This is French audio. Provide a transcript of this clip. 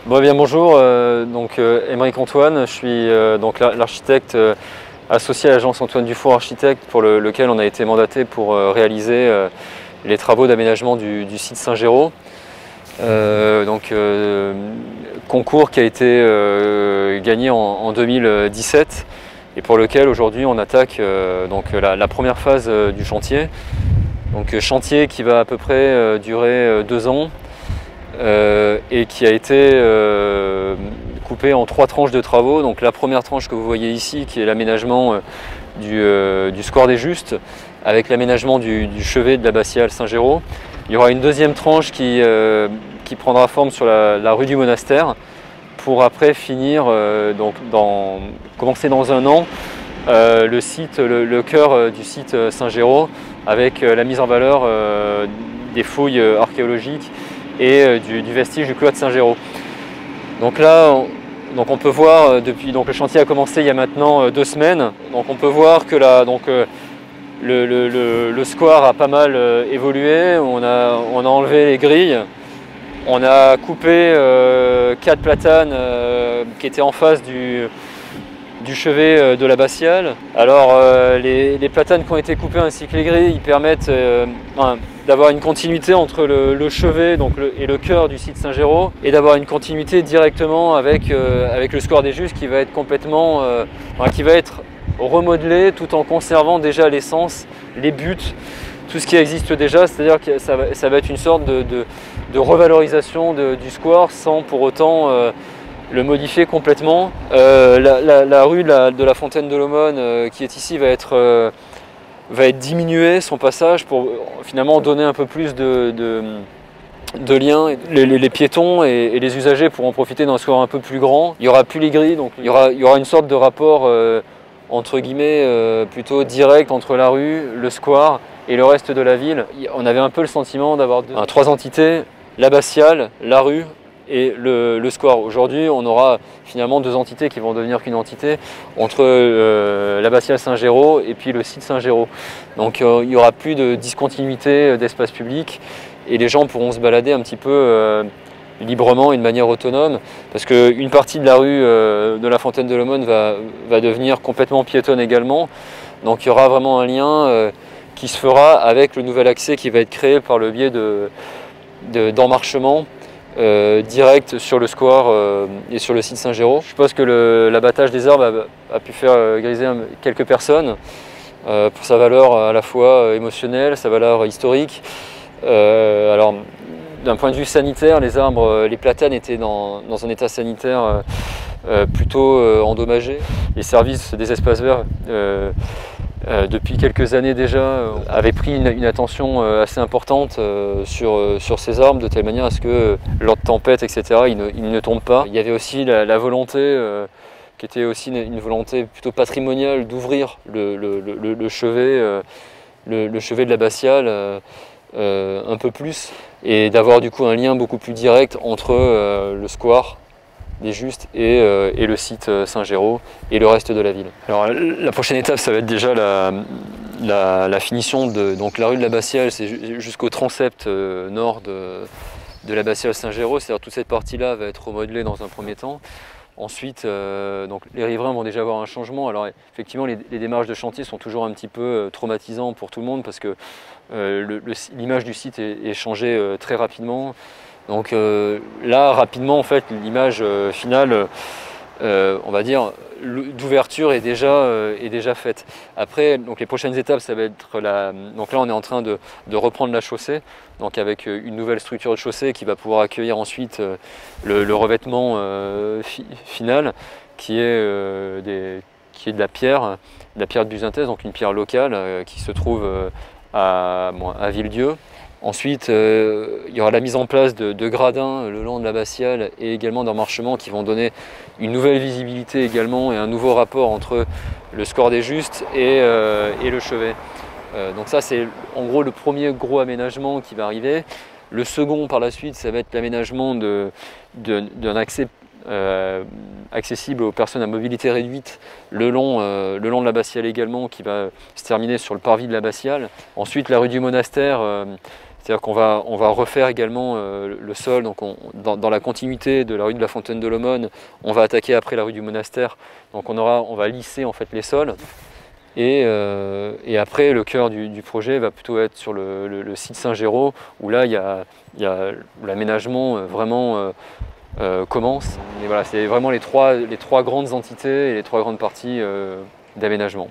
Bon, bien, bonjour, Aymeric Antoine, je suis donc l'architecte associé à l'agence Antoine Dufour Architecte pour lequel on a été mandaté pour réaliser les travaux d'aménagement du site Saint-Géraud. Concours qui a été gagné en 2017 et pour lequel aujourd'hui on attaque la première phase du chantier. Donc chantier qui va à peu près durer 2 ans. Et qui a été coupé en 3 tranches de travaux. Donc la première tranche que vous voyez ici, qui est l'aménagement du square des Justes, avec l'aménagement du chevet de l'abbatiale Saint-Géraud. Il y aura une deuxième tranche qui prendra forme sur la rue du Monastère, pour après finir, commencer dans 1 an, le cœur du site Saint-Géraud, avec la mise en valeur des fouilles archéologiques et du vestige du cloître Saint-Géraud. Donc là, on peut voir, depuis le chantier a commencé il y a maintenant 2 semaines, donc on peut voir que le square a pas mal évolué. On a enlevé les grilles, on a coupé 4 platanes qui étaient en face du chevet de l'abbatiale. Alors les platanes qui ont été coupées ainsi que les grilles, ils permettent d'avoir une continuité entre le chevet et le cœur du site Saint-Géraud, et d'avoir une continuité directement avec le square des Justes, qui va être complètement qui va être remodelé tout en conservant déjà l'essence, les buts, tout ce qui existe déjà. C'est-à-dire que ça va être une sorte de revalorisation du square sans pour autant le modifier complètement. La rue de la Fontaine de l'Aumône qui est ici va être diminuée, son passage, pour finalement donner un peu plus de lien. Les piétons et les usagers pourront profiter d'un square un peu plus grand. Il n'y aura plus les grilles, donc il y aura une sorte de rapport entre guillemets plutôt direct entre la rue, le square et le reste de la ville. On avait un peu le sentiment d'avoir 3 entités, l'abbatiale, la rue et le square. Aujourd'hui, on aura finalement 2 entités qui vont devenir qu'une entité entre l'abbatiale Saint-Géraud et puis le site Saint-Géraud. Donc il n'y aura plus de discontinuité d'espace public et les gens pourront se balader un petit peu librement et de manière autonome, parce qu'une partie de la rue de la Fontaine de l'Aumône va devenir complètement piétonne également. Donc il y aura vraiment un lien qui se fera avec le nouvel accès qui va être créé par le biais d'emmarchements direct sur le square et sur le site Saint-Géraud. Je suppose que l'abattage des arbres a pu faire griser quelques personnes pour sa valeur à la fois émotionnelle, sa valeur historique. Alors, d'un point de vue sanitaire, les arbres, les platanes étaient dans un état sanitaire plutôt endommagé. Les services des espaces verts, depuis quelques années déjà, avaient pris une attention assez importante sur ces arbres, de telle manière à ce que lors de tempêtes, etc., ils ne tombent pas. Il y avait aussi la volonté, qui était aussi une volonté plutôt patrimoniale, d'ouvrir le chevet, le chevet de l'abbatiale un peu plus, et d'avoir du coup un lien beaucoup plus direct entre le square des Justes et le site Saint-Géraud et le reste de la ville. Alors la prochaine étape, ça va être déjà la finition de donc la rue de l'abbatiale, c'est jusqu'au transept nord de l'abbatiale Saint-Géraud, c'est-à-dire toute cette partie-là va être remodelée dans un premier temps. Ensuite, donc les riverains vont déjà avoir un changement. Alors effectivement, les démarches de chantier sont toujours un petit peu traumatisantes pour tout le monde parce que l'image du site est changée très rapidement. Donc là, rapidement, en fait, l'image finale, on va dire, d'ouverture est déjà faite. Après, donc les prochaines étapes, ça va être donc là, on est en train de reprendre la chaussée, donc avec une nouvelle structure de chaussée qui va pouvoir accueillir ensuite le revêtement final, qui est de la pierre de Businthèse, donc une pierre locale qui se trouve à Villedieu. Ensuite, il y aura la mise en place de gradins le long de l'abbatiale et également d'emmarchements qui vont donner une nouvelle visibilité également et un nouveau rapport entre le square des Justes et le chevet. Donc ça, c'est en gros le premier gros aménagement qui va arriver. Le second par la suite, ça va être l'aménagement d'un accès accessible aux personnes à mobilité réduite le long de l'abbatiale également, qui va se terminer sur le parvis de l'abbatiale. Ensuite, la rue du Monastère, c'est-à-dire qu'on va refaire également le sol, donc dans la continuité de la rue de la Fontaine de l'Aumône, on va attaquer après la rue du Monastère, donc on va lisser en fait les sols. Et après, le cœur du projet va plutôt être sur le site Saint-Géraud, où là, il y a l'aménagement vraiment commence. Et voilà, c'est vraiment les trois grandes entités et les trois grandes parties d'aménagement.